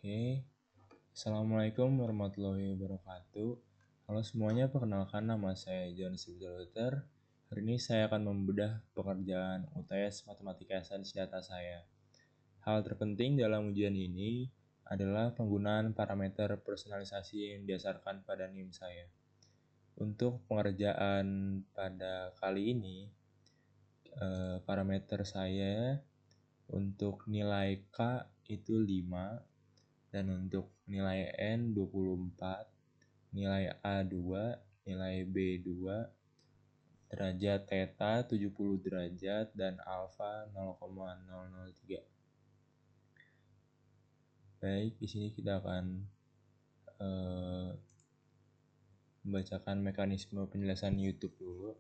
Oke, Assalamualaikum warahmatullahi wabarakatuh. Halo semuanya, perkenalkan nama saya John Sibuter. Hari ini saya akan membedah pekerjaan UTS Matematika Sains Data saya. Hal terpenting dalam ujian ini adalah penggunaan parameter personalisasi yang didasarkan pada NIM saya. Untuk pengerjaan pada kali ini, parameter saya untuk nilai K itu 5, dan untuk nilai N 24, nilai A 2, nilai B 2, derajat theta 70 derajat, dan alfa 0,003. Baik, di sini kita akan membacakan mekanisme penjelasan YouTube dulu.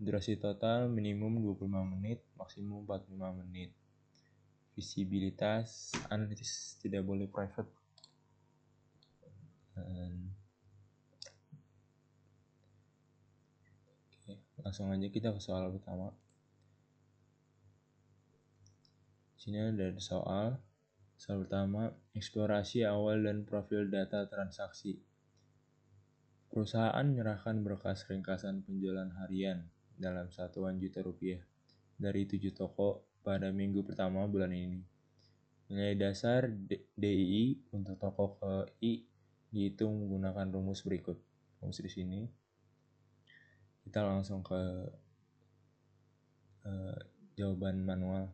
Durasi total minimum 25 menit, maksimum 45 menit. Visibilitas analisis tidak boleh private. Oke, langsung aja kita ke soal pertama. Sini ada soal pertama, eksplorasi awal dan profil data transaksi. Perusahaan menyerahkan berkas ringkasan penjualan harian dalam satuan juta rupiah dari 7 toko pada minggu pertama bulan ini. Nilai dasar DII untuk toko ke I dihitung menggunakan rumus berikut. Rumus di sini. Kita langsung ke jawaban manual.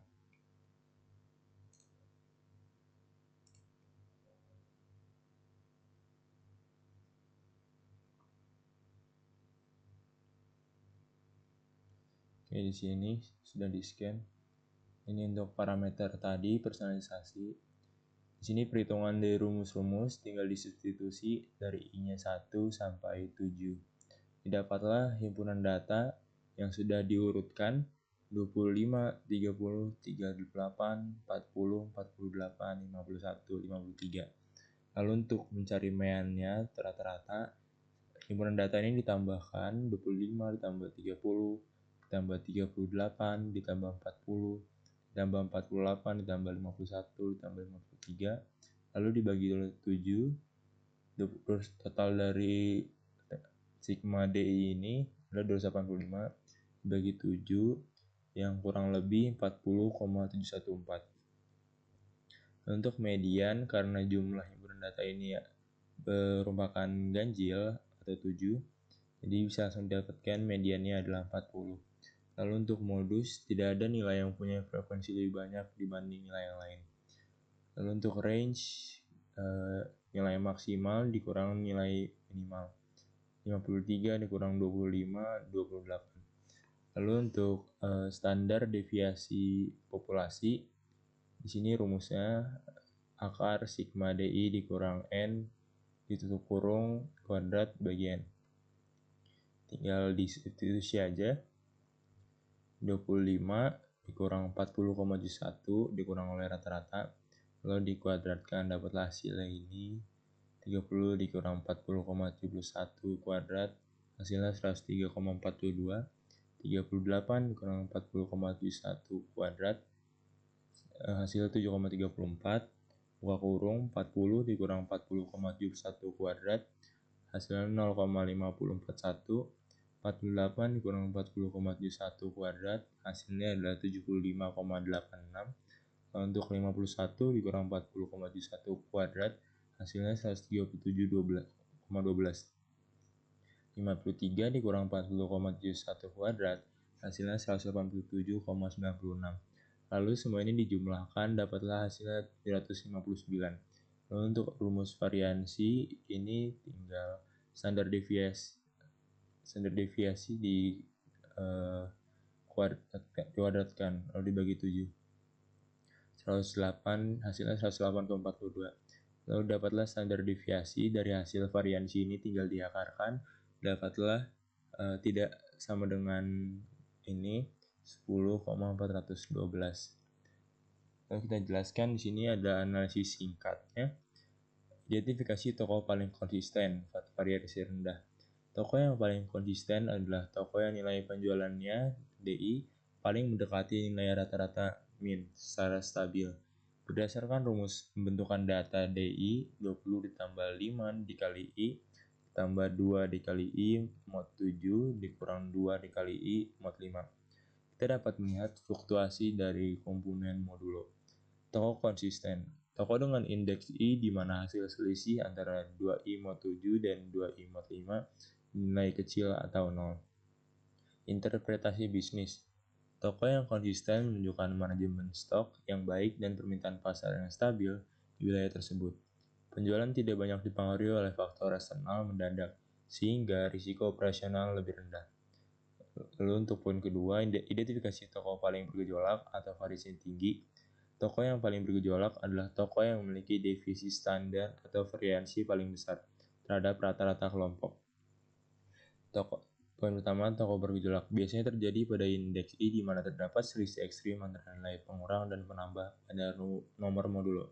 Oke, di sini sudah di-scan. Ini untuk parameter tadi, personalisasi. Di sini perhitungan dari rumus-rumus tinggal disubstitusi dari I-nya 1 sampai 7. Didapatlah himpunan data yang sudah diurutkan 25, 30, 38, 40, 48, 51, 53. Lalu untuk mencari meannya rata-rata, himpunan data ini ditambahkan 25 ditambah 30, ditambah 38, ditambah 40, ditambah 48, ditambah 51, ditambah 53, lalu dibagi oleh 7, terus total dari sigma DI ini adalah 285, dibagi 7, yang kurang lebih 40,714. Untuk median, karena jumlah himpunan data ini merupakan ganjil atau 7, jadi bisa langsung didapatkan mediannya adalah 40. Lalu untuk modus, tidak ada nilai yang punya frekuensi lebih banyak dibanding nilai yang lain. Lalu untuk range, nilai maksimal dikurang nilai minimal. 53 dikurang 25, 28. Lalu untuk standar deviasi populasi, di sini rumusnya akar sigma DI dikurang N ditutup kurung kuadrat bagian. Tinggal disubstitusi aja. 25 dikurang 40,71 dikurang oleh rata-rata, lalu dikuadratkan, dapatlah hasilnya ini 30 dikurang 40,71 kuadrat, hasilnya 103,42. 38 dikurang 40,71 kuadrat, hasil 7,34, buka kurung, 40 dikurang 40,71 kuadrat, hasilnya 0,5041. 48 dikurang 40,71 kuadrat, hasilnya adalah 75,86. Untuk 51 dikurang 40,71 kuadrat, hasilnya 137,12. 53 dikurang 40,71 kuadrat, hasilnya 187,96. Lalu semua ini dijumlahkan, dapatlah hasilnya 359. Lalu untuk rumus variansi, ini tinggal standar deviasi dikuadratkan lalu dibagi 7. 108, hasilnya 108,42. Lalu dapatlah standar deviasi dari hasil variansi ini, tinggal diakarkan, dapatlah tidak sama dengan ini 10,412. Lalu kita jelaskan di sini ada analisis singkatnya. Identifikasi toko paling konsisten, variasi rendah. Toko yang paling konsisten adalah toko yang nilai penjualannya DI paling mendekati nilai rata-rata min secara stabil. Berdasarkan rumus pembentukan data DI, 20 ditambah 5 dikali I, ditambah 2 dikali I mod 7 dikurang 2 dikali I mod 5. Kita dapat melihat fluktuasi dari komponen modulo. Toko konsisten. Toko dengan indeks I di mana hasil selisih antara 2I mod 7 dan 2I mod 5 nilai kecil atau 0. Interpretasi bisnis. Toko yang konsisten menunjukkan manajemen stok yang baik dan permintaan pasar yang stabil di wilayah tersebut. Penjualan tidak banyak dipengaruhi oleh faktor eksternal mendadak, sehingga risiko operasional lebih rendah. Lalu untuk poin kedua, identifikasi toko paling bergejolak atau variasi tinggi. Toko yang paling bergejolak adalah toko yang memiliki defisit standar atau variasi paling besar terhadap rata-rata kelompok. Poin pertama, toko bergejolak biasanya terjadi pada indeks I di mana terdapat selisih ekstrim antara nilai pengurang dan penambah pada nomor modulo.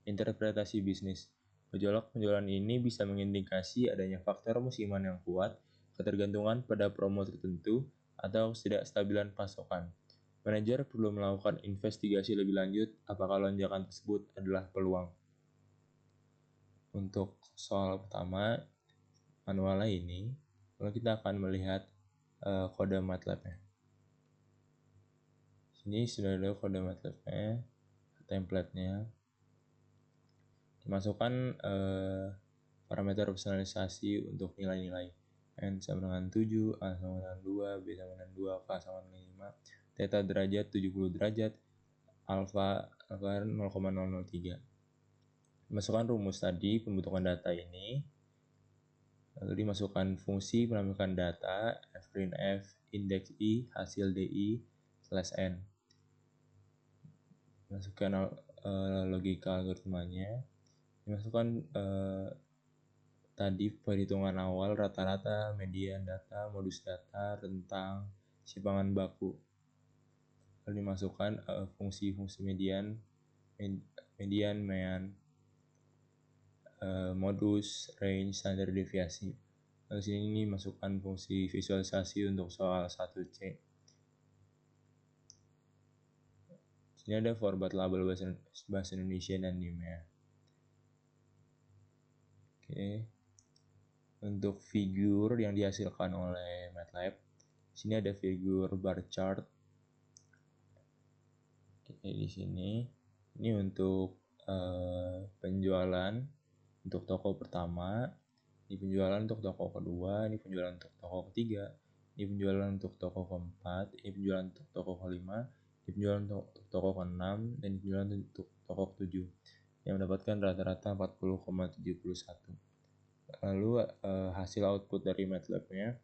Interpretasi bisnis. Gejolak penjualan ini bisa mengindikasi adanya faktor musiman yang kuat, ketergantungan pada promo tertentu, atau ketidakstabilan pasokan. Manajer perlu melakukan investigasi lebih lanjut apakah lonjakan tersebut adalah peluang. Untuk soal pertama, manualnya ini, lalu kita akan melihat kode MATLAB-nya. Sini sudah ada kode MATLAB-nya, template-nya. Dimasukkan parameter personalisasi untuk nilai-nilai. N sama dengan 7, A sama dengan 2, B sama dengan 2, K sama dengan 5, Theta derajat 70 derajat, Alpha 0,003. Dimasukkan rumus tadi pembentukan data ini, lalu dimasukkan fungsi penampilan data, fprintf, indeks I, hasil DI, /n. Masukkan logika algoritmanya, dimasukkan tadi perhitungan awal, rata-rata, median data, modus data, rentang, simpangan baku. Lalu dimasukkan fungsi-fungsi median, mean, modus, range, standar deviasi. Lalu sini ini masukkan fungsi visualisasi untuk soal 1C. Sini ada format label bahasa Indonesia dan NIM-nya. Oke. Untuk figur yang dihasilkan oleh MATLAB, sini ada figur bar chart. Oke, di sini ini untuk penjualan untuk toko pertama, ini penjualan untuk toko kedua, ini penjualan untuk toko ketiga, ini penjualan untuk toko keempat, ini penjualan untuk toko kelima, ini penjualan untuk toko keenam, dan ini penjualan untuk toko ketujuh yang mendapatkan rata-rata 40,71. Lalu hasil output dari MATLAB-nya,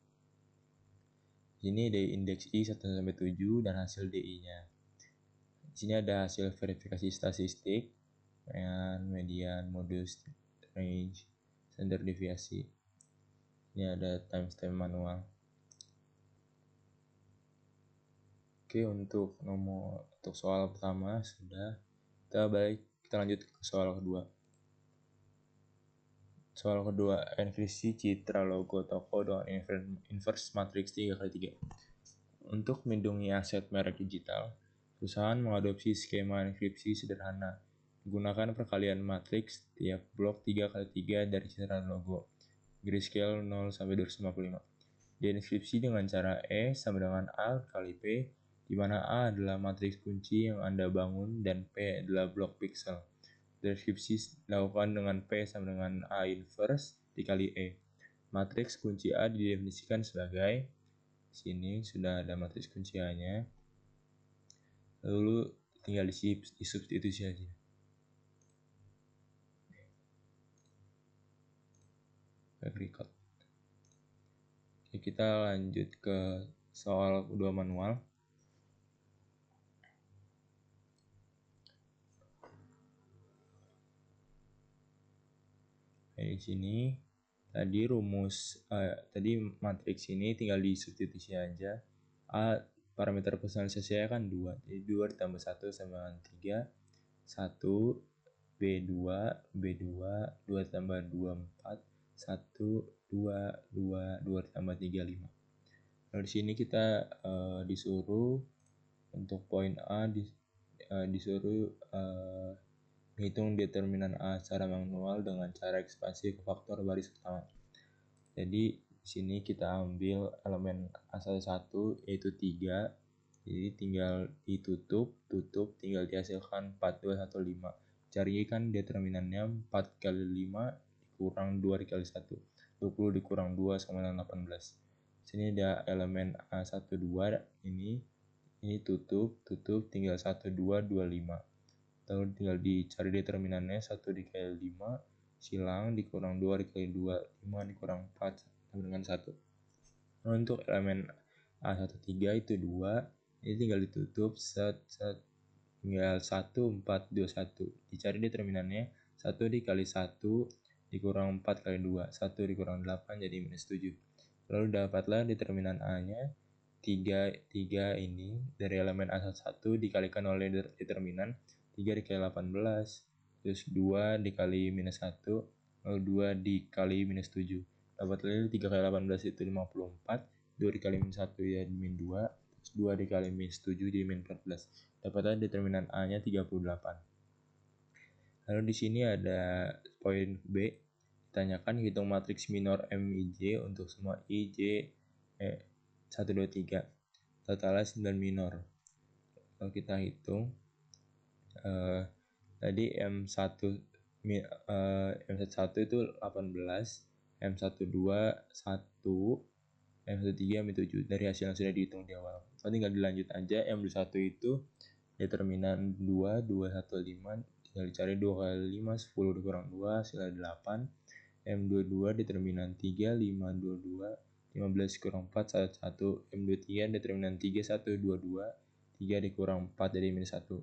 ini dari indeks I 1-7 dan hasil DI-nya. Di sini ada hasil verifikasi statistik, median, modus, range, standar deviasi. Ini ada timestamp manual. Oke, untuk soal pertama sudah. Kita lanjut ke soal kedua. Soal kedua, enkripsi citra logo toko dengan inverse matrix 3x3. Untuk melindungi aset merek digital, perusahaan mengadopsi skema enkripsi sederhana, menggunakan perkalian matriks tiap blok 3x3 dari citra logo, grayscale 0-255. Dienkripsi dengan cara E sama dengan A kali P, di mana A adalah matriks kunci yang Anda bangun dan P adalah blok pixel. Deskripsi dilakukan dengan P sama dengan A inverse dikali E. Matriks kunci A didefinisikan sebagai, sini sudah ada matriks kunci A-nya. Lalu tinggal disubstitusi aja. Record. Oke, kita lanjut ke soal kedua manual. Di sini tadi tadi matriks ini tinggal disubstitusi aja. A parameter personalisasi kan 2, jadi 2 ditambah 1 sama dengan 3, 1 B2 2 ditambah 2 4, 1 2 2 ditambah 3 5. Lalu di sini kita disuruh untuk poin A disuruh Hitung determinan A secara manual dengan cara ekspansi ke faktor baris pertama. Jadi sini kita ambil elemen A11 yaitu 3. Jadi tinggal ditutup, tinggal dihasilkan 4, 2, 1, 5. Carikan determinannya 4 kali 5 dikurang 2 dikali 1. 20 dikurang 2 sama dengan 18. Sini ada elemen A12 ini tutup, tinggal 1, 2, 25. Lalu tinggal dicari determinannya 1 dikali 5 silang dikurang 2 dikali 2, 5 dikurang 4 sama dengan 1. Nah, untuk elemen A13 itu 2, ini tinggal ditutup tinggal 1, 4, 2, 1. Dicari determinannya 1 dikali 1 dikurang 4 kali 2, 1 dikurang 8 jadi minus 7. Lalu dapatlah determinan A-nya 3 ini dari elemen A11 dikalikan oleh determinan 3 dikali 18, terus 2 dikali minus 1, lalu 2 dikali minus 7. Dapatlah 3 kali 18 itu 54, 2 dikali minus 1 ya min 2, terus 2 dikali minus 7 jadi min 14. Dapatlah determinan A-nya 38. Lalu di sini ada poin B, ditanyakan hitung matriks minor MIJ untuk semua I, J, E, 1, 2, 3. Totalnya 9 minor. Kalau kita hitung, tadi M1 itu 18, M12 1, M13 M7 dari hasil yang sudah dihitung di awal. So, tinggal dilanjut aja. M21 itu determinan 2, 2, 1, 5. Tinggal dicari 2 kali 5, 10 dikurang 2, hasilnya 8. M22 determinan 3, 5, 22. 15 kurang 4, 1, 1. M23 determinan 3, 1, 22. 3 dikurang 4 dari minus 1.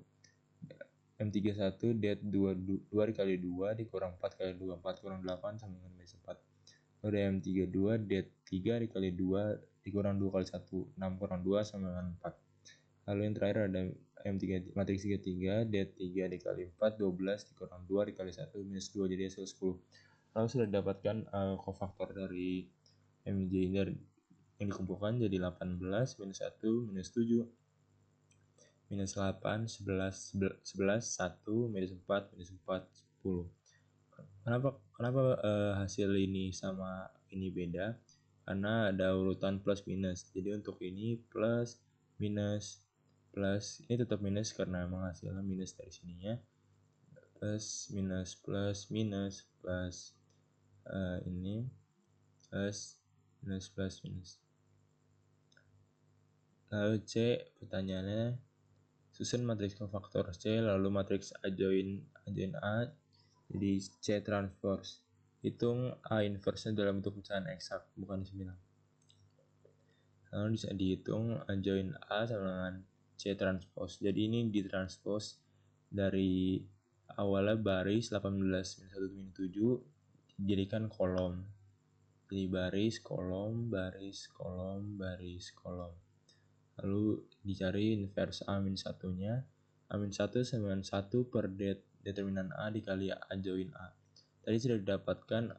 M31 det 2 dikali 2 dikurang 4 kali 2. 4 kurang 8 sama dengan minus 4. Lalu M32 det 3 dikali 2 dikurang 2 kali 1. 6 kurang 2 sama dengan 4. Lalu yang terakhir ada M3, matriks 33 det 3 dikali 4, 12 dikurang 2 dikali 1 minus 2 jadi hasil 10. Lalu sudah didapatkan kofaktor dari MJ ini yang dikumpulkan jadi 18 minus 1 minus 7 minus 8 11 1 minus 4 minus 4 10. Kenapa hasil ini sama ini beda? Karena ada urutan plus minus. Jadi untuk ini plus minus plus ini tetap minus karena memang hasilnya minus dari sininya. Plus minus plus minus plus ini plus minus plus minus. Lalu C pertanyaannya, susun matriks kofaktor C lalu matriks A join A jadi C transpose. Hitung A inverse dalam bentuk pecahan eksak bukan 9. Lalu bisa dihitung A join A sama dengan C transpose. Jadi ini ditranspose dari awalnya baris 18 min 1 min 7 dijadikan kolom. Jadi baris kolom baris kolom baris kolom. Lalu dicari inverse A-1-nya. A-1 sama dengan 1 per determinan A dikali A join A. Tadi sudah didapatkan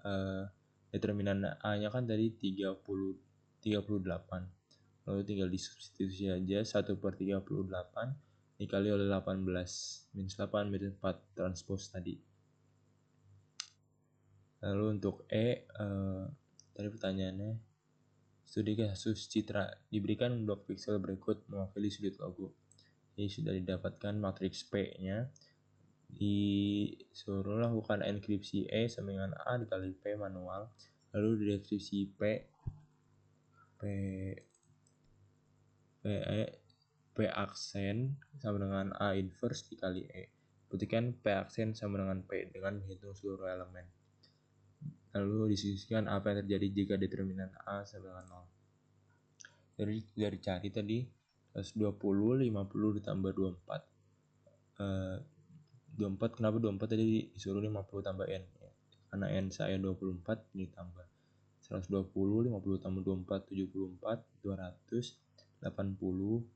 determinan A-nya kan tadi 38. Lalu tinggal disubstitusi aja 1 per 38 dikali oleh 18. Minus 8 minus 4 transpose tadi. Lalu untuk E, tadi pertanyaannya, studi kasus citra diberikan blok piksel berikut mewakili sudut logo. Jadi sudah didapatkan matriks P-nya. Disuruh lakukan enkripsi E sama dengan A dikali P manual. Lalu deskripsi P aksen sama dengan A inverse dikali E. Buktikan P aksen sama dengan P dengan menghitung seluruh elemen. Lalu diskusikan apa yang terjadi jika determinan A sama dengan 0. Dari cari tadi 120, 50 ditambah 24. 24 kenapa 24 tadi disuruh 50 tambah N ya. Karena N saya 24 ditambah 120, 50 tambah 24, 74, 200, 80.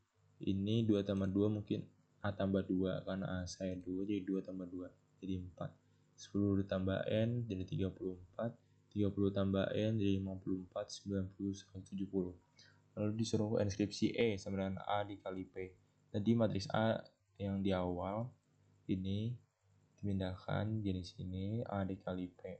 Ini 2 tambah 2 mungkin A tambah 2 karena A saya 2 jadi 2 tambah 2 jadi 4. 10 ditambah N jadi 34, 30 tambah N jadi 54, 90, 170. Lalu disuruh enkripsi E sama dengan A dikali P. Tadi matriks A yang di awal ini dipindahkan jenis ini A dikali P.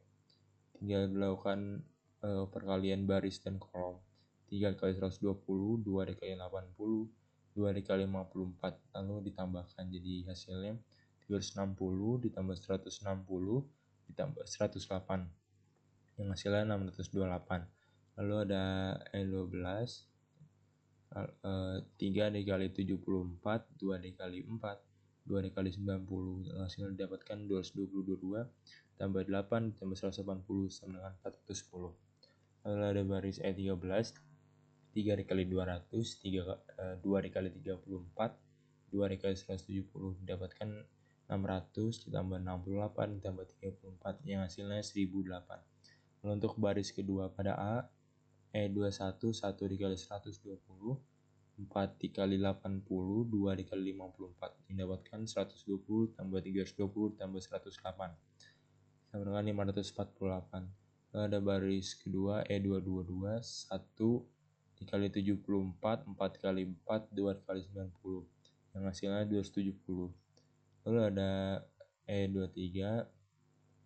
Tinggal dilakukan perkalian baris dan kolom. 3 kali 120, 2 dikali 80, 2 dikali 54, lalu ditambahkan jadi hasilnya 360 ditambah 160 ditambah 108 yang hasilnya 628. Lalu ada E12, 3 dikali 74, 2 dikali 4, 2 dikali 90, hasilnya didapatkan 222, tambah 8 tambah 180 sama dengan 410. Lalu ada baris E13, 3 dikali 200, 2 dikali 34, 2 dikali 170, didapatkan 600 ditambah 68 ditambah 34 yang hasilnya 1008. Lalu untuk baris kedua pada A, E21, 1 dikali 120, 4 dikali 80, 2 dikali 54, didapatkan 120 tambah 320 tambah 108 sama dengan 548. Lalu ada baris kedua E222, 1 dikali 74, 4 kali 4, 2 dikali 90 yang hasilnya 270. Lalu ada E23,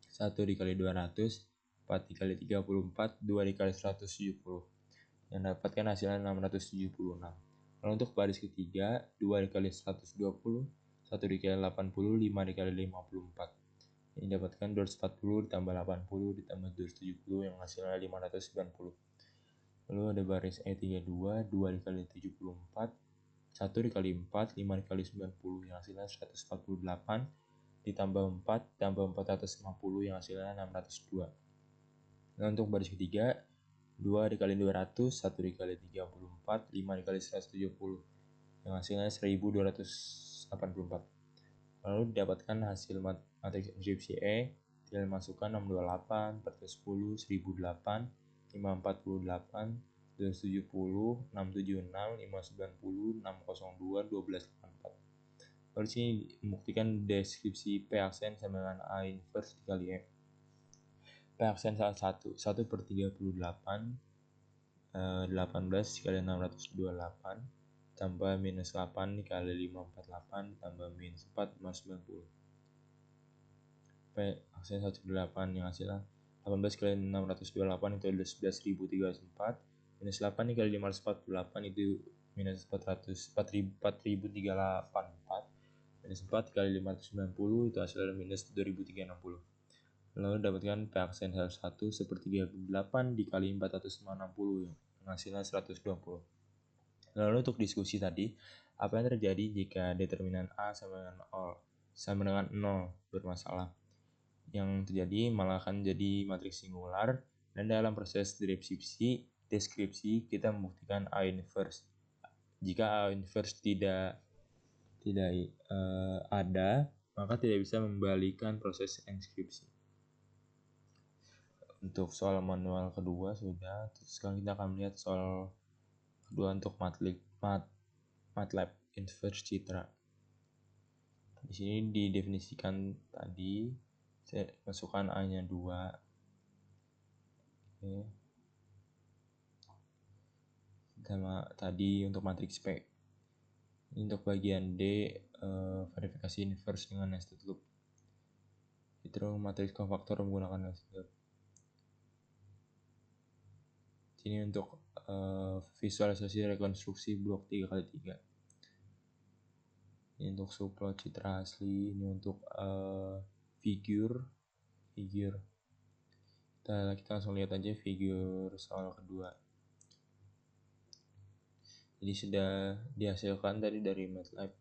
1 dikali 200, 4 dikali 34, 2 dikali 170 yang dapatkan hasilnya 676. Lalu untuk baris ketiga, 2 dikali 120, 1 dikali 80, 5 dikali 54 yang dapatkan 240 ditambah 80 ditambah 270 yang hasilnya 590. Lalu ada baris E32, 2 dikali 74, 1 dikali 4, 5 dikali 90 yang hasilnya 148 ditambah 4 ditambah 450 yang hasilnya 602. Nah untuk baris ketiga, 2 dikali 200, 1 dikali 34, 5 dikali 170 yang hasilnya 1284. Lalu didapatkan hasil matriks inskripsi E, tinggal masukkan 628 per 10, 1008, 548, 270, 676, 590, 602, 1284. Lalu di sini membuktikan deskripsi P aksen sama dengan A inverse dikali E. P aksen salah 1 per 38, 18 dikali 628 tambah minus 8 dikali 548 tambah minus 4 minus 90. P aksen 1,8 yang hasilnya 18 kali 628 itu adalah 11.304, minus 8 dikali 548 itu minus 4.384, minus 4 kali 590 itu hasilnya minus 2.360. Lalu dapatkan P aksen 1 sepertiga 8 dikali 460 yang hasilnya 120. Lalu untuk diskusi tadi, apa yang terjadi jika determinan A sama dengan 0 bermasalah? Yang terjadi malah akan jadi matriks singular, dan dalam proses deskripsi kita membuktikan A inverse. Jika A inverse tidak ada, maka tidak bisa membalikan proses inskripsi. Untuk soal manual kedua sudah, sekarang kita akan melihat soal kedua untuk MATLAB inverse citra. Di sini didefinisikan tadi, saya masukkan A-nya 2. Oke. Sama tadi untuk matriks P. Ini untuk bagian D, verifikasi inverse dengan nested loop. Itu matriks kofaktor menggunakan nested loop. Ini untuk visualisasi rekonstruksi blok 3x3. Ini untuk subplot citra asli. Ini untuk figure. Kita langsung lihat aja figure soal kedua. Jadi sudah dihasilkan tadi dari MATLAB.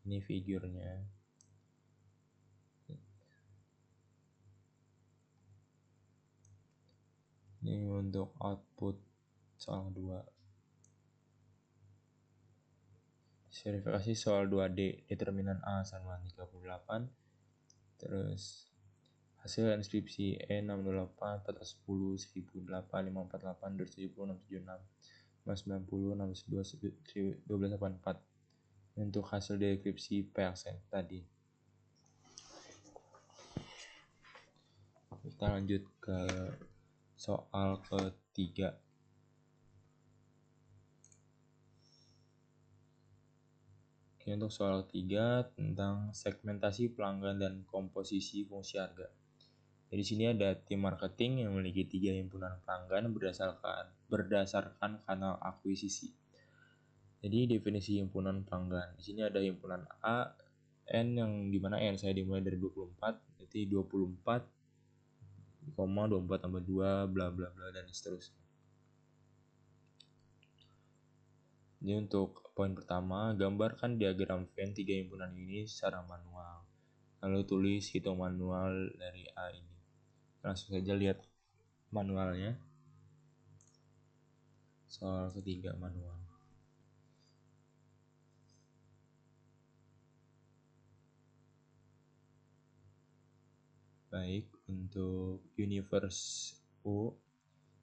Ini figurnya. Ini untuk output soal 2. Verifikasi soal 2D, determinan A sama 38. Terus hasil inskripsi E628, 410, 1008, 548, 270, 676, 590, 622, 1284. Untuk hasil deskripsi P aksen tadi. Kita lanjut ke soal ketiga. Ini untuk soal ketiga tentang segmentasi pelanggan dan komposisi fungsi harga. Jadi sini ada tim marketing yang memiliki 3 himpunan pelanggan berdasarkan kanal akuisisi. Jadi definisi himpunan pelanggan. Di sini ada himpunan A, N yang dimana N saya dimulai dari 24, jadi 24, 24 tambah 2, bla bla bla dan seterusnya. Ini untuk poin pertama, gambarkan diagram Venn 3 himpunan ini secara manual. Lalu tulis hitung manual dari A ini. Langsung saja lihat manualnya. Soal ketiga manual. Baik, untuk universe U,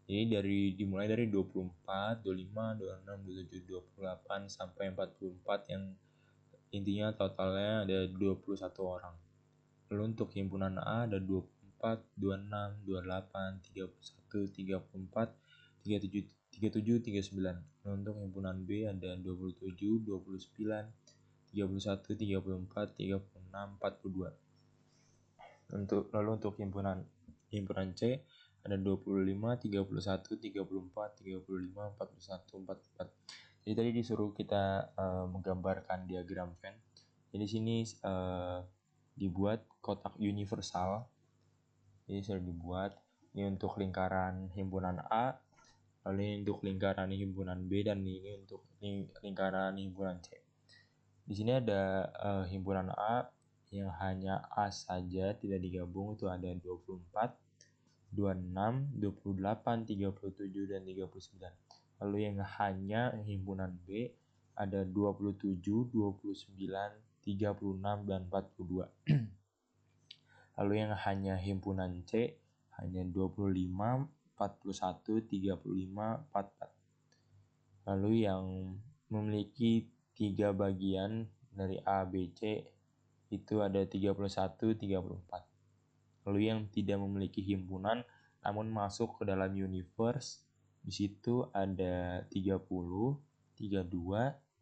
jadi dimulai dari 24, 25, 26, 27, 28 sampai 44 yang intinya totalnya ada 21 orang. Lalu untuk himpunan A ada 24, 26, 28, 31, 34, 37, 37, 39. Lalu untuk himpunan B ada 27, 29, 31, 34, 36, 42. Lalu untuk himpunan C ada 25, 31, 34, 35, 41, 44. Jadi tadi disuruh kita menggambarkan diagram Venn. Jadi sini dibuat kotak universal. Jadi sudah dibuat. Ini untuk lingkaran himpunan A, lalu ini untuk lingkaran himpunan B, dan ini untuk lingkaran himpunan C. Di sini ada himpunan A yang hanya A saja tidak digabung, itu ada 24, 26, 28, 37, dan 39. Lalu yang hanya himpunan B ada 27, 29, 36, dan 42. Lalu yang hanya himpunan C hanya 25, 41, 35, 44. Lalu yang memiliki 3 bagian dari A, B, C itu ada 31, 34. Lalu yang tidak memiliki himpunan namun masuk ke dalam universe, di situ ada 30, 32, 33,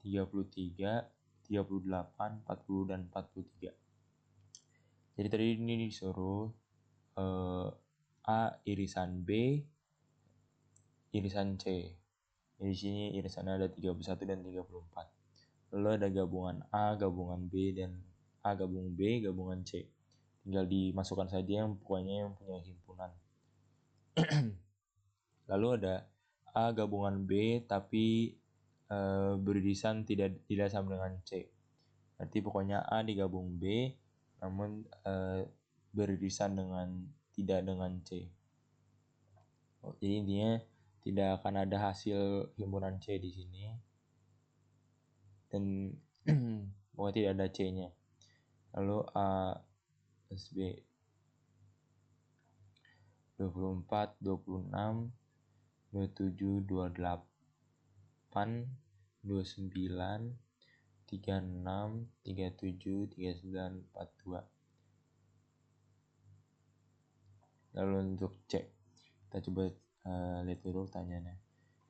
38, 40, dan 43. Jadi tadi ini disuruh A irisan B, irisan C. Jadi di sini irisannya ada 31 dan 34. Lalu ada gabungan A, gabungan B, dan A gabung B, gabungan C. Tinggal dimasukkan saja yang pokoknya yang punya himpunan. Lalu ada A gabungan B tapi beririsan tidak sama dengan C. Berarti pokoknya A digabung B namun beririsan tidak dengan C. Jadi intinya tidak akan ada hasil himpunan C di sini. Dan pokoknya tidak ada C-nya. Lalu A plus B 24, 26, 27, 28, 29, 36, 37, 39, 42. Lalu untuk C, kita coba lihat dulu pertanyaannya.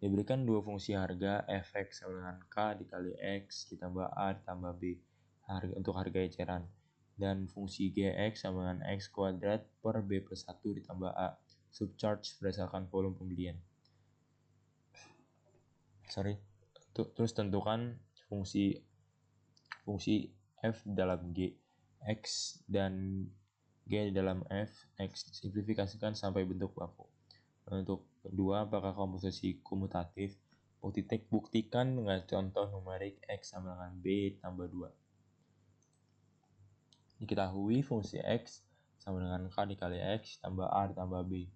Diberikan dua fungsi harga fx sama dengan k dikali x ditambah a ditambah b untuk harga eceran, dan fungsi gx sama dengan x kuadrat per b plus 1 ditambah a subcharge berdasarkan volume pembelian. Terus tentukan fungsi f dalam g, x dan g dalam f, x simplifikasikan sampai bentuk baku. Untuk kedua, apakah komposisi komutatif? Buktikan dengan contoh numerik x sama dengan b tambah 2. Diketahui fungsi x sama dengan k dikali x tambah a ditambah b.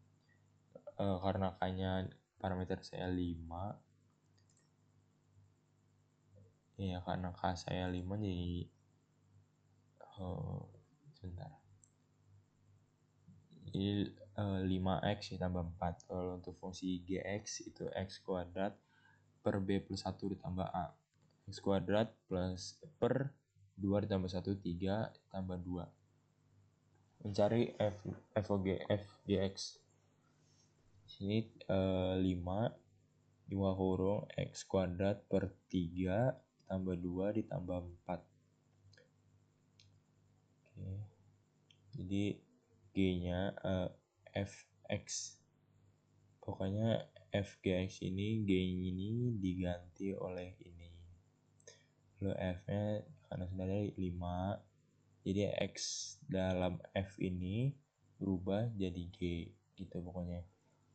Karena k-nya parameter saya 5, ya karena k saya 5 jadi sebentar. Jadi 5x ditambah 4. Kalau untuk fungsi gx itu x kuadrat per b plus 1 ditambah a. X kuadrat plus per 2 ditambah 1, 3 ditambah 2. Mencari fgx. Sini 5 kurung x kuadrat per 3 ditambah 2 ditambah 4. Oke. Jadi G-nya fx. Pokoknya fgx ini G ini diganti oleh ini. Lalu F-nya karena sebenarnya 5. Jadi X dalam F ini berubah jadi G gitu pokoknya.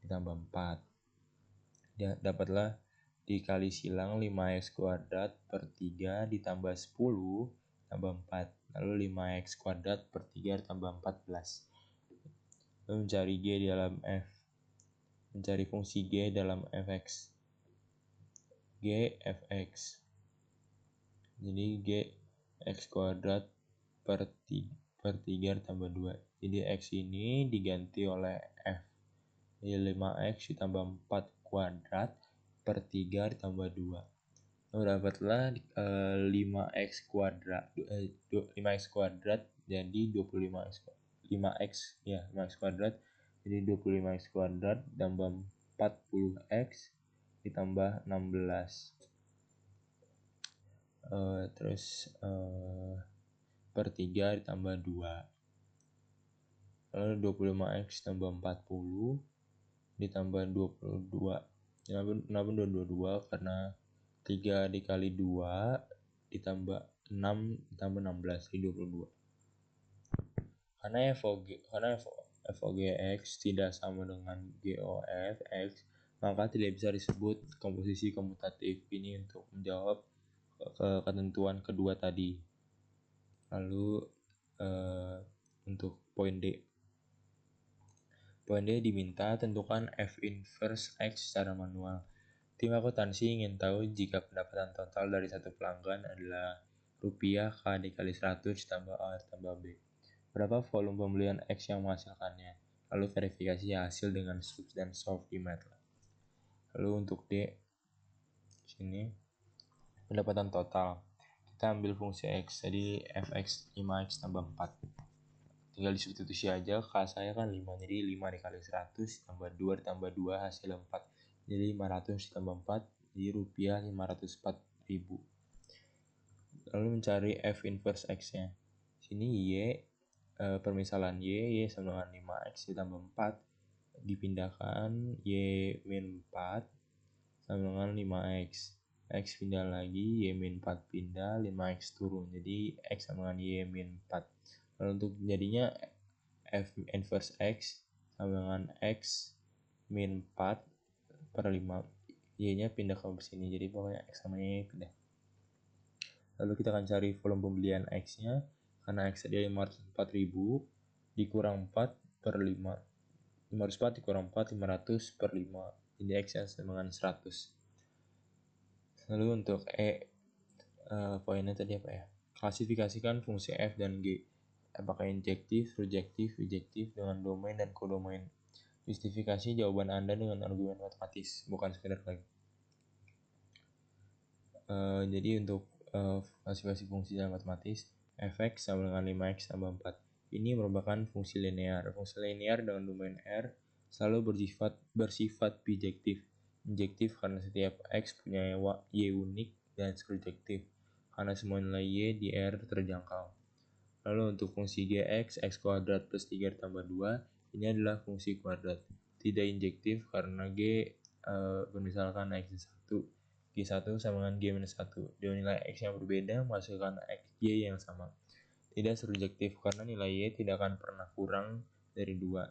Ditambah 4. Dapatlah dikali silang 5x kuadrat per 3 ditambah 10 tambah 4. Lalu 5x kuadrat per 3 ditambah 14. Lalu mencari G dalam F. Mencari fungsi G dalam fx. G fx. Jadi G x kuadrat per 3 ditambah 2. Jadi X ini diganti oleh F. Jadi 5X ditambah 4 kuadrat per 3 ditambah 2. Lalu dapatlah 5X kuadrat 5X kuadrat jadi 25X 5X ya 5X kuadrat jadi 25X kuadrat ditambah 40X ditambah 16. Terus per 3 ditambah 2. Lalu 25x tambah 40 ditambah 22. Kenapa 22? Karena 3 dikali 2 ditambah 6 ditambah 16 jadi 22. Karena FOGX tidak sama dengan GOFX, maka tidak bisa disebut komposisi komutatif. Ini untuk menjawab ketentuan kedua tadi. Lalu untuk poin D. Poin D diminta tentukan F inverse X secara manual. Tim akuntansi ingin tahu jika pendapatan total dari satu pelanggan adalah rupiah K dikali 100 ditambah A ditambah B. Berapa volume pembelian X yang menghasilkannya? Lalu verifikasi hasil dengan subs dan solve di MATLAB. Lalu untuk D, sini pendapatan total. Kita ambil fungsi X, jadi fx 5x tambah 4. Tinggal disubstitusi aja, K saya kan 5, jadi 5 dikali 100 tambah 2 ditambah 2 hasil 4. Jadi 500 ditambah 4, jadi rupiah 504.000. Lalu mencari F inverse X-nya. Sini Y, permisalan Y sama dengan 5X ditambah 4. Dipindahkan Y min 4 sama dengan 5X. X pindah lagi, Y min 4 pindah, 5X turun. Jadi X sama dengan Y min 4. Lalu untuk jadinya F inverse X sama dengan X min 4 per 5. Y nya pindah ke sini, jadi pokoknya X sama Y pindah. Lalu kita akan cari volume pembelian X nya. Karena X tadi 504.000 dikurang 4 per 5. 504 dikurang 4, 500 per 5. Jadi X nya sama dengan 100. Lalu untuk poinnya tadi apa ya? Klasifikasikan fungsi F dan G. Apakah injektif, surjektif, bijektif dengan domain dan kodomain. Justifikasi jawaban Anda dengan argumen matematis, bukan sekedar lagi. Jadi untuk klasifikasi fungsi dalam matematis, fx sama dengan 5x tambah 4. Ini merupakan fungsi linear. Fungsi linear dengan domain R selalu bersifat bijektif. Injektif karena setiap x punya y unik, dan surjektif karena semua nilai y di R terjangkau. Lalu untuk fungsi gx, x kuadrat plus 3 ditambah 2, ini adalah fungsi kuadrat. Tidak injektif karena g misalkan x1, G1 sama dengan G-1. Dengan nilai X yang berbeda menghasilkan Y yang sama. Tidak surjektif karena nilai Y tidak akan pernah kurang dari 2.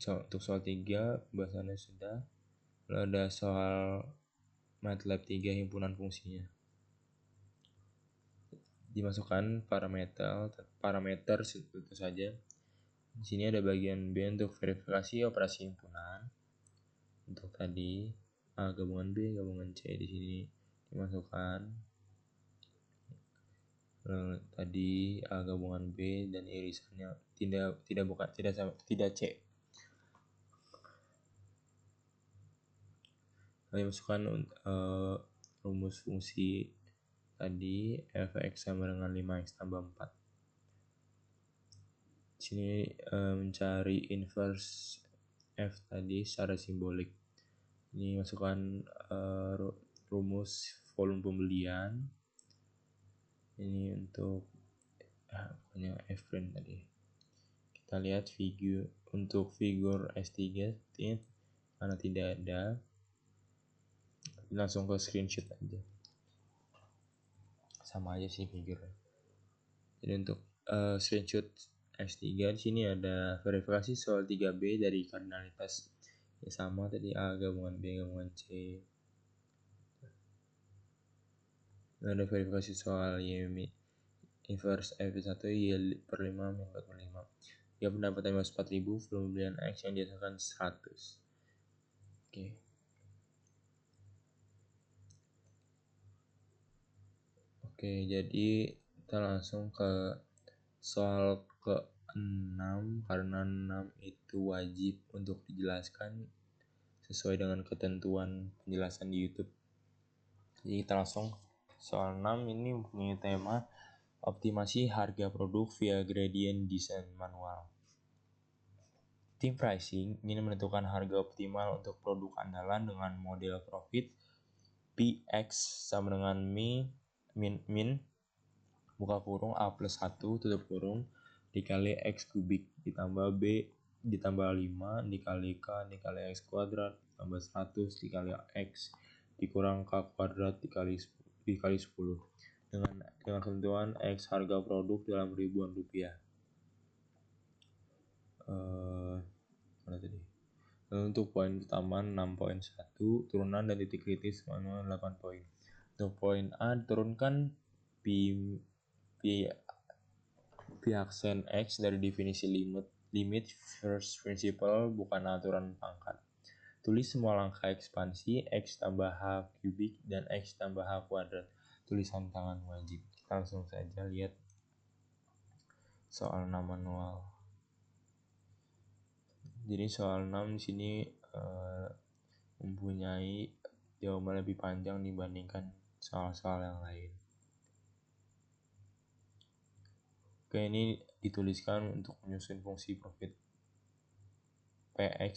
Untuk soal 3, pembahasannya sudah. Lalu ada soal MATLAB 3 himpunan fungsinya. Dimasukkan parameter tentu saja. Di sini ada bagian B untuk verifikasi operasi himpunan. Untuk tadi A gabungan B gabungan C di sini dimasukkan. Tadi A gabungan B dan irisannya tidak C. Lalu masukkan rumus fungsi tadi fx sama dengan 5x tambah 4. Di sini mencari inverse f tadi secara simbolik. Ini masukkan rumus volume pembelian. Ini untuk punya F-print tadi. Kita lihat untuk figur S3 karena tidak ada, langsung ke screenshot aja, sama aja sih figurnya. Jadi untuk screenshot S3 di sini ada verifikasi soal 3B dari kardinalitas ya, sama tadi A gabungan B gabungan C. Ada verifikasi soal Y inverse F1 Y per 5 min 4 per 5. Ya pendapatan 4.000, volume pembelian X yang dihasilkan 100. Oke, jadi kita langsung ke soal ke-6, karena 6 itu wajib untuk dijelaskan sesuai dengan ketentuan penjelasan di YouTube. Jadi kita langsung soal 6 ini mempunyai tema optimasi harga produk via gradient descent manual. Tim pricing ingin menentukan harga optimal untuk produk andalan dengan model profit Px sama dengan min buka kurung A plus 1 tutup kurung dikali X kubik ditambah B ditambah 5 dikali K dikali X kuadrat ditambah 100 dikali X dikurang K kuadrat dikali 10 dengan ketentuan X harga produk dalam ribuan rupiah. Mana tadi? Untuk poin pertama 6.1 turunan dan titik kritis manual 8 poin. Untuk poin A turunkan P aksen X dari definisi limit first principle bukan aturan pangkat. Tulis semua langkah ekspansi X tambah H kubik dan X tambah H kuadrat. Tulisan tangan wajib. Kita langsung saja lihat soal 6 manual. Jadi soal 6 di sini mempunyai jawaban lebih panjang dibandingkan soal-soal yang lain. Oke, ini dituliskan untuk menyusun fungsi profit Px.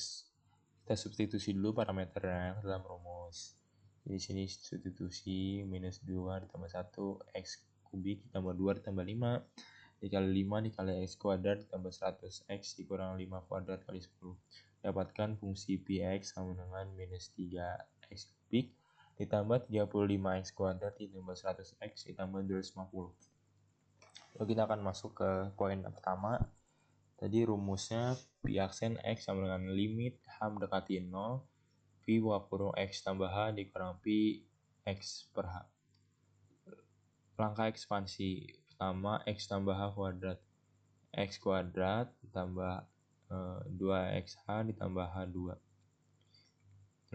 Kita substitusi dulu parameternya dalam rumus. Di sini substitusi minus 2 ditambah 1 X kubik ditambah 2 ditambah 5 dikali 5 dikali X kuadrat ditambah 100 X dikurang 5 kuadrat kali 10. Dapatkan fungsi Px sama dengan minus 3 X kubik ditambah 35 X kuadrat ditambah 100 X ditambah 250. Lalu kita akan masuk ke poin pertama. Tadi rumusnya P aksen X sama dengan limit H mendekati 0 P buka kurung X tambah H dikurang P X per H. Langkah ekspansi pertama X tambah H kuadrat. X kuadrat ditambah 2XH ditambah H2.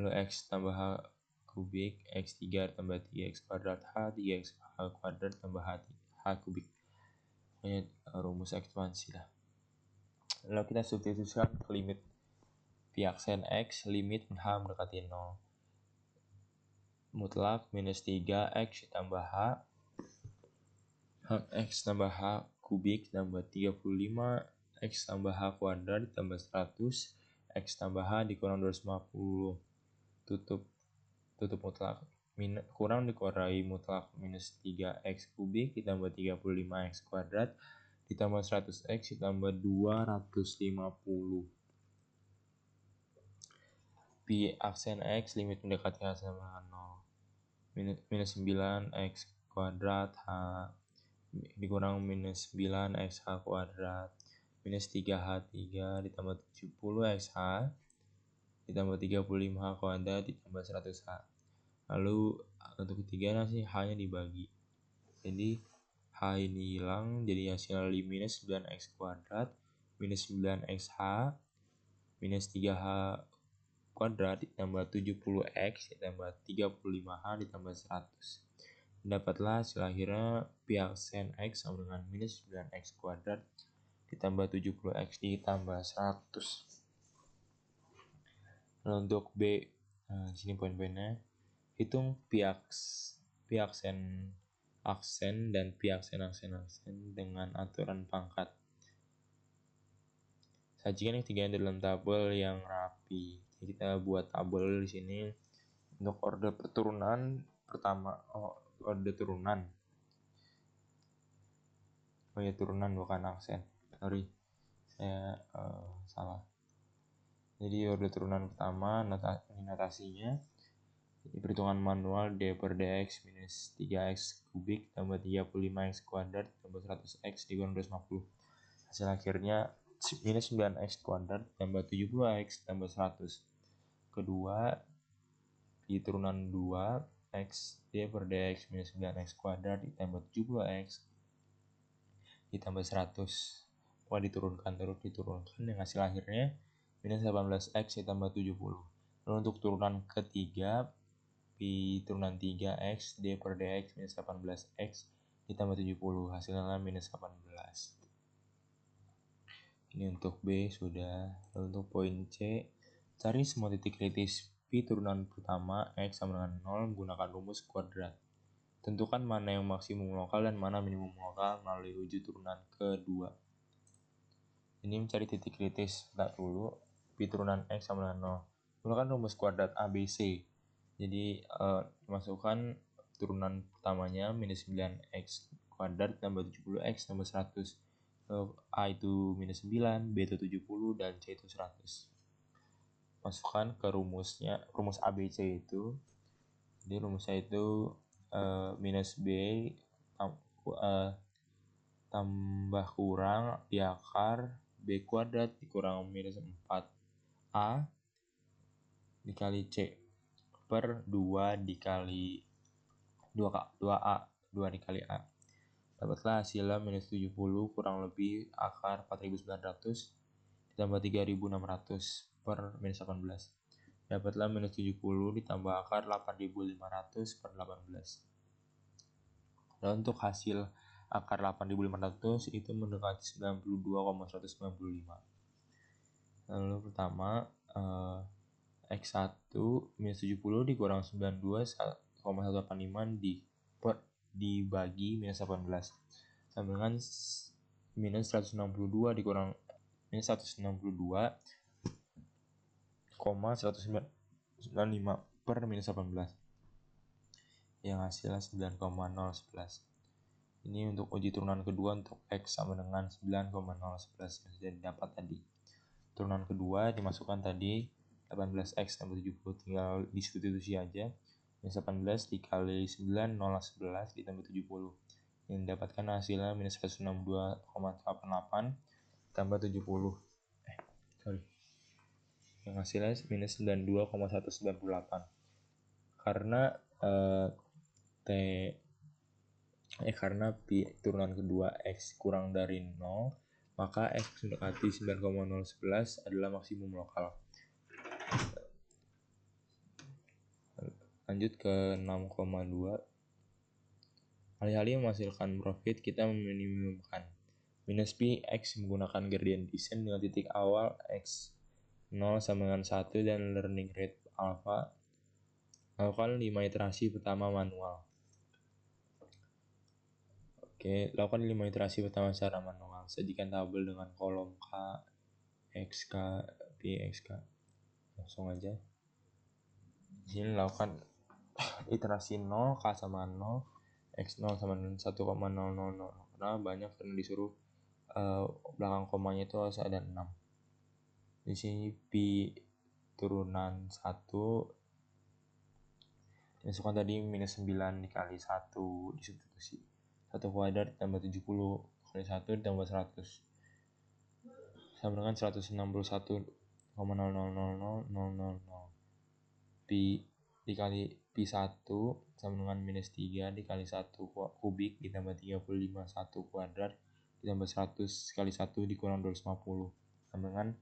Lalu X tambah H kubik X3 tambah 3X kuadrat H 3X H kuadrat tambah H kubik. Ini rumus ekspansi lah. Lalu kita substitusikan ke limit P aksen X limit H mendekati 0 mutlak minus 3X tambah H X tambah H kubik tambah 35 X tambah H kuadrat ditambah 100 X tambah H dikurang 250 tutup mutlak kurang dikurangi mutlak minus 3X kubik ditambah 35X kuadrat ditambah 100X ditambah 250. P aksen X limit mendekati H sama dengan 0 minus 9X kuadrat H dikurang minus 9X H kuadrat minus 3H3 ditambah 70X H ditambah 35H kuadrat ditambah 100H. Lalu untuk ketiga nanti H nya dibagi, jadi H ini hilang, jadi hasil minus 9X kuadrat minus 9XH minus 3H kuadrat ditambah 70X ditambah 35H ditambah 100. Dapatlah hasil akhirnya P aksen X sama dengan minus 9X kuadrat ditambah 70X ditambah 100. Nah, untuk B, di sini poin-poinnya. Hitung P aksen dan P aksen dengan aturan pangkat. Sajikan ketiganya dalam tabel yang rapi. Jadi kita buat tabel di sini untuk order perturunan pertama, orde turunan. Oh ya, turunan bukan aksen. Sorry, saya salah. Jadi orde turunan pertama, notasinya perhitungan manual D per dx minus 3x kubik tambah 35x kuadrat tambah 100x dikurang 250. Hasil akhirnya minus 9x kuadrat tambah 70x tambah 100. Kedua, di turunan 2, x D per dx minus 9x kuadrat ditambah 70x ditambah 100. Diturunkan yang hasil akhirnya minus 18x ditambah 70. Lalu untuk turunan ketiga, Pi turunan 3x D per dx minus 18x ditambah 70, hasilnya minus 18. Ini untuk B sudah. Lalu untuk poin C, cari semua titik kritis Pi turunan pertama x sama dengan 0 menggunakan rumus kuadrat. Tentukan mana yang maksimum lokal dan mana minimum lokal melalui uji turunan kedua. Ini mencari titik kritis. Bentar dulu. Pi turunan x sama dengan 0. Gunakan rumus kuadrat ABC. Jadi masukkan turunan pertamanya minus 9x kuadrat tambah 70x tambah 100. A itu minus 9, B itu 70, dan C itu 100. Masukkan ke rumusnya, rumus ABC itu. Jadi rumusnya itu minus B tambah kurang di akar B kuadrat dikurang minus 4A dikali C per 2 dikali 2A 2 dikali A. Dapatlah hasilnya minus 70 kurang lebih akar 4900 ditambah 3600 per minus 18. Dapatlah minus 70 ditambah akar 8500 per 18. Dan untuk hasil akar 8500 itu mendekati 92,195. Lalu pertama, X1 minus 70 dikurang 92,185 dibagi minus 18. Sama dengan minus 162 dikurang minus 162,195 per minus 18. Yang hasilnya 9,011. Ini untuk uji turunan kedua untuk X sama dengan 9,011 yang sudah didapat tadi. Turunan kedua dimasukkan tadi 18x tambah 70, tinggal disubstitusi aja. Minus 18 dikali 9, 0,11 ditambah 70. Yang didapatkan hasilnya minus 162,88 tambah 70. Yang hasilnya minus 92,198. Karena karena Pi turunan kedua X kurang dari 0, maka X mendekati 9,011 adalah maksimum lokal. Lanjut ke 6,2. Alih-alih menghasilkan profit, kita meminimumkan. Minus Pi X menggunakan gradient descent dengan titik awal X 0 sama dengan 1 dan learning rate alpha. Lakukan 5 iterasi pertama manual. Oke, lakukan 5 iterasi pertama secara manual. Sajikan tabel dengan kolom K, XK, P, XK. Langsung aja. Di sini lakukan iterasi 0, K sama 0, X0 sama dengan 1,000. Karena banyak karena disuruh belakang komanya itu harus ada 6. Di sini P turunan 1 masukkan tadi minus 9 dikali 1 disubstitusi. 1 kuadrat ditambah 70 kali 1 ditambah 100 sama dengan 161,000,000. Pi dikali Pi 1 sama dengan minus 3 dikali 1 kubik ditambah 35 1 kuadrat ditambah 100 kali 1 dikurang 250 sama dengan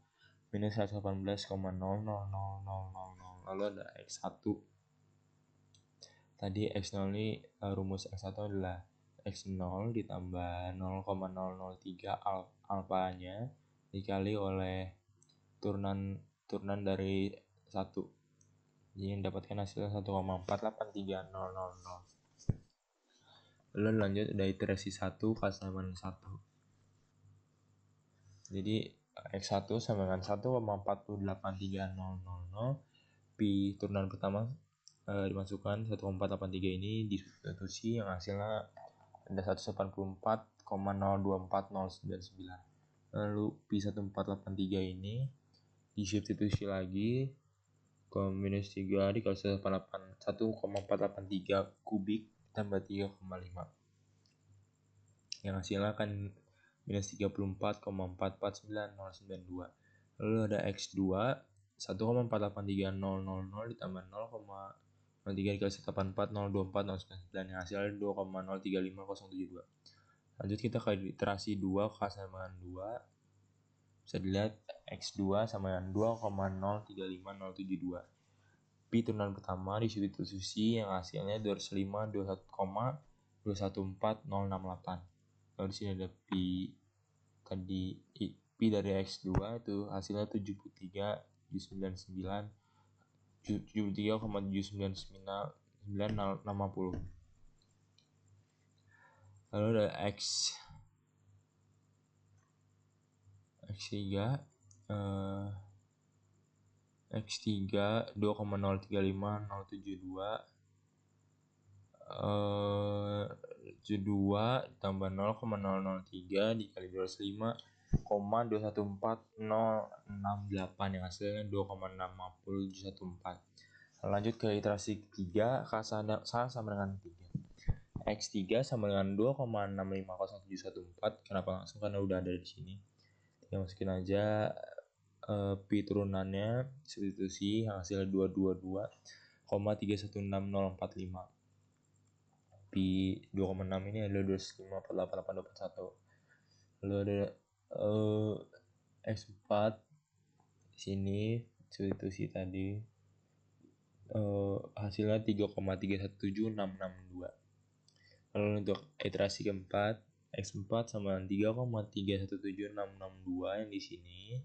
minus 118,00000. Lalu ada X1. Tadi X0 ini rumus X1 adalah X0 ditambah 0,003 alfanya dikali oleh turunan dari 1. Jadi mendapatkan hasilnya 1,48300. Lalu lanjut ada iterasi 1 K sama dengan 1. Jadi X1 sama dengan 1,48300. Pi turunan pertama dimasukkan 1483 ini di substitusi yang hasilnya ada 184,024099. Lalu P1483 ini disubstitusi lagi ke minus 3 dikali 1,483 kubik tambah 3,5 yang hasilnya akan minus 34,449092. Lalu ada X2 1,483000 ditambah 0,03 dikali 184024099 yang hasilnya 2,035072. Lanjut kita ke iterasi 2 K sama dengan 2. Bisa dilihat X2 sama dengan 2,035072. Pi turunan pertama disubstitusi yang hasilnya 205,21,214068. Lalu di sini ada pi tadi pi dari X2 itu hasilnya 73,799,60. Lalu ada X3 2,035072 2 ditambah 0,003 dikali 205,214068 yang hasilnya 2,60714. Lanjut ke iterasi ketiga, K sama dengan 3. X3 sama dengan 2,6507114. Kenapa langsung? Karena udah ada di sini. Tinggal masukin aja pi turunannya, substitusi hasilnya 222,316045. Pi 2,6 ini adalah 255,488821. Lalu ada X4 di sini substitusi tadi hasilnya 3,317662. Lalu untuk iterasi keempat X4 sama dengan 3,317662 yang di sini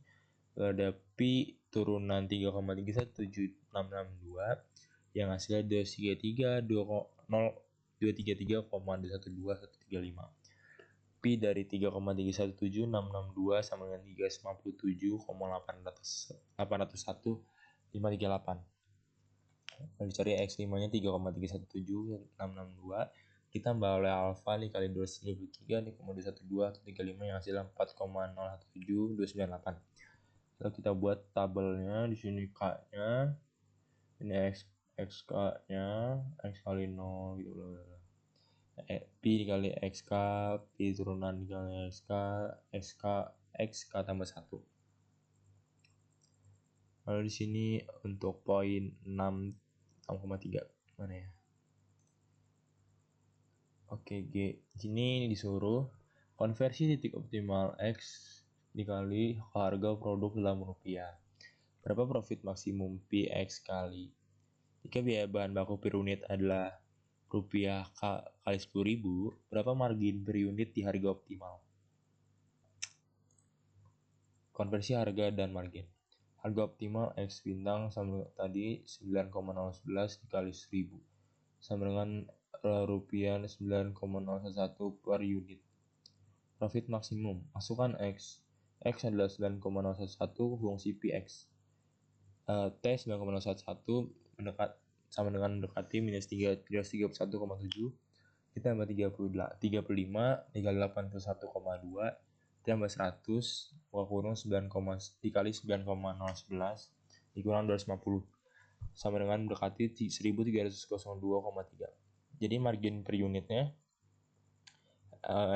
ada pi turunan 3,317662 yang hasilnya 233,12135. Pi dari 3,317662 sama dengan 357,801,538. Lalu cari X5 nya 3,317662 ditambah oleh alfa dikali 233 dikali 212,135 yang hasilnya 4,017298. Lalu kita buat tabelnya. Di sini K-nya ini XK nya X kali 0 gitu loh. Pi dikali XK, Pi turunan dikali XK tambah 1. Lalu di sini untuk poin 6,3 mana ya? Oke, G. Di sini disuruh konversi titik optimal X dikali harga produk dalam rupiah. Berapa profit maksimum Px kali? Jika biaya bahan baku per unit adalah rupiah kali 10.000, berapa margin per unit di harga optimal? Konversi harga dan margin. Harga optimal X bintang sama tadi 9,011 dikali 1000 sama dengan rupiah 9,011 per unit. Profit maksimum. Masukkan X. X adalah 9,011 fungsi Px. T 9,011 sama dengan mendekati minus 31,7 ditambah 35 dikali 81,2 ditambah 100 kurang 9, dikali 9,011 dikurang 250 sama dengan mendekati 1302,3. Jadi margin per unitnya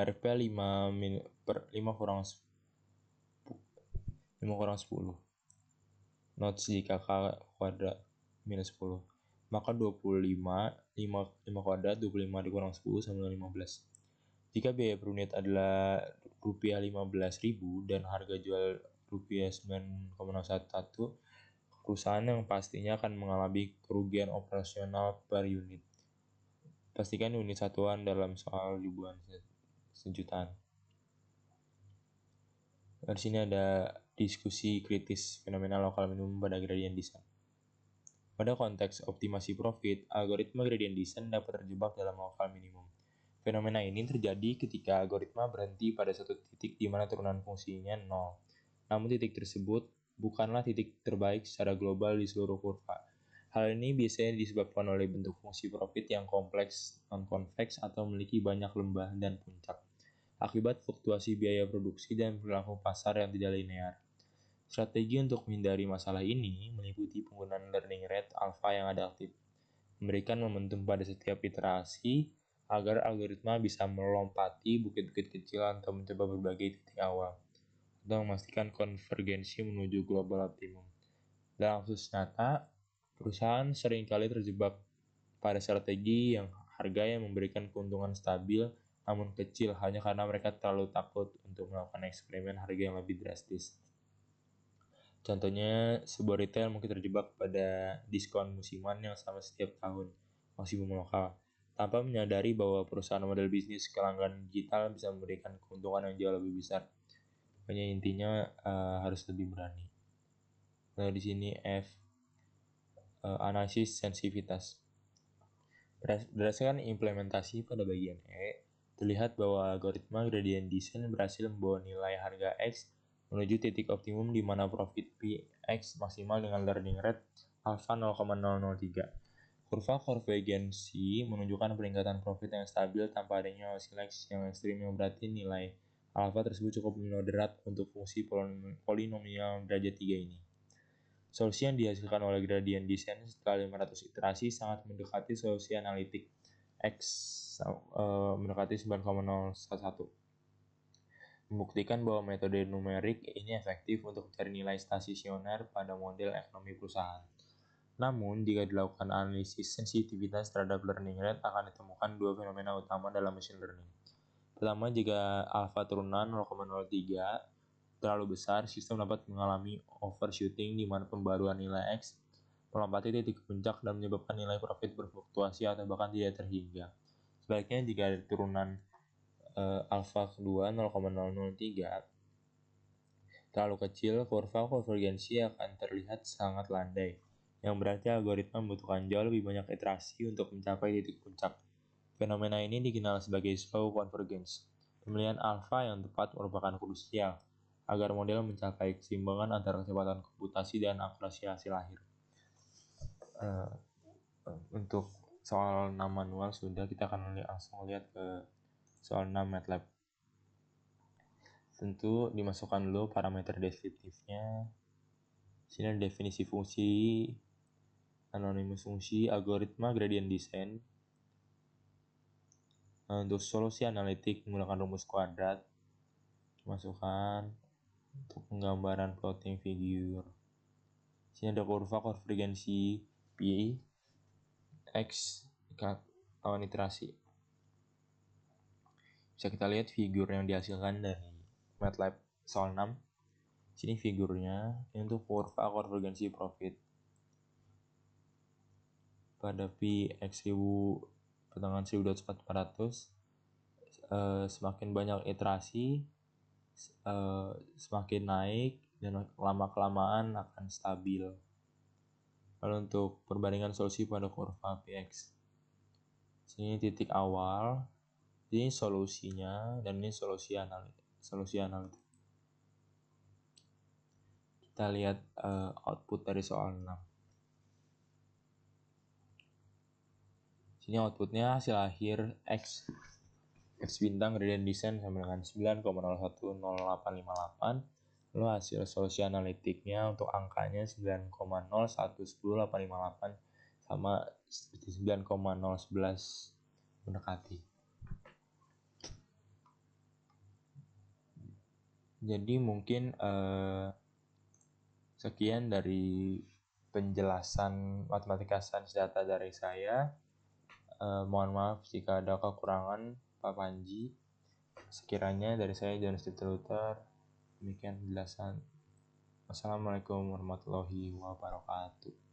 RP 5 kurang 10 not jika K kuadrat minus 10 maka 25 kuadrat 25 dikurang 10 sama dengan 15. Jika biaya per unit adalah rupiah 15.000 dan harga jual rupiah 9,011, perusahaan yang pastinya akan mengalami kerugian operasional per unit. Pastikan unit satuan dalam soal ribuan sejutaan. Di sini ada diskusi kritis fenomena lokal minimum pada gradient descent. Pada konteks optimasi profit, algoritma gradient descent dapat terjebak dalam lokal minimum. Fenomena ini terjadi ketika algoritma berhenti pada suatu titik di mana turunan fungsinya 0. Namun titik tersebut bukanlah titik terbaik secara global di seluruh kurva. Hal ini biasanya disebabkan oleh bentuk fungsi profit yang kompleks, non-konveks, atau memiliki banyak lembah dan puncak, akibat fluktuasi biaya produksi dan perilaku pasar yang tidak linear. Strategi untuk menghindari masalah ini meliputi penggunaan learning rate alpha yang adaptif, memberikan momentum pada setiap iterasi agar algoritma bisa melompati bukit-bukit kecil atau mencoba berbagai titik awal, untuk memastikan konvergensi menuju global optimum. Dalam kasus nyata, perusahaan seringkali terjebak pada strategi yang harga yang memberikan keuntungan stabil namun kecil hanya karena mereka terlalu takut untuk melakukan eksperimen harga yang lebih drastis. Contohnya, sebuah retail mungkin terjebak pada diskon musiman yang sama setiap tahun, maksimum lokal, tanpa menyadari bahwa perusahaan model bisnis ke langganan digital bisa memberikan keuntungan yang jauh lebih besar. Pokoknya intinya harus lebih berani. Nah, di sini F, analisis sensitivitas. Berdasarkan implementasi pada bagian E, terlihat bahwa algoritma gradient descent berhasil membawa nilai harga X menuju titik optimum di mana profit Px maksimal dengan learning rate alpha 0,003. Kurva konvergensi menunjukkan peningkatan profit yang stabil tanpa adanya oscillation yang ekstrim, yang berarti nilai alpha tersebut cukup moderat untuk fungsi polinomial derajat 3 ini. Solusi yang dihasilkan oleh gradient descent setelah 500 iterasi sangat mendekati solusi analitik X mendekati 9,011, membuktikan bahwa metode numerik ini efektif untuk mencari nilai stasioner pada model ekonomi perusahaan. Namun, jika dilakukan analisis sensitivitas terhadap learning rate, akan ditemukan dua fenomena utama dalam machine learning. Pertama, jika alpha turunan 0,03 terlalu besar, sistem dapat mengalami overshooting di mana pembaruan nilai X melompati titik puncak dan menyebabkan nilai profit berfluktuasi atau bahkan tidak terhingga. Sebaliknya, jika ada turunan alpha kedua 0,003 terlalu kecil, kurva konvergensi akan terlihat sangat landai, yang berarti algoritma membutuhkan jauh lebih banyak iterasi untuk mencapai titik puncak. Fenomena ini dikenal sebagai slow convergence. Pemilihan alpha yang tepat merupakan krusial agar model mencapai keseimbangan antara kecepatan komputasi dan akurasi hasil akhir. Untuk soal 6 manual sudah, kita akan langsung lihat ke soal 6 MATLAB. Tentu dimasukkan dulu parameter deskriptifnya. Sini ada definisi fungsi, anonimus fungsi, algoritma gradient descent. Untuk solusi analitik menggunakan rumus kuadrat, masukkan untuk penggambaran plotting figure. Sini ada kurva konvergensi P X lawan iterasi. Bisa kita lihat figur yang dihasilkan dari MATLAB soal 6. Sini figurnya, ini untuk kurva konvergensi profit. Pada P X 1000 pertengahan 1.400, semakin banyak iterasi, semakin naik dan lama-kelamaan akan stabil. Lalu untuk perbandingan solusi pada kurva Px, sini titik awal, ini solusinya, dan ini solusi analitik. Kita lihat output dari soal 6. Sini outputnya hasil akhir X bintang gradient descent sama dengan 9,010858. Lalu hasil solusi analitiknya untuk angkanya 9,0110858 sama seperti 9,011 mendekati. Jadi mungkin sekian dari penjelasan matematika sains data dari saya. Mohon maaf jika ada kekurangan Pak Panji. Sekiranya dari saya Jonas Luther. Demikian penjelasan. Wassalamualaikum warahmatullahi wabarakatuh.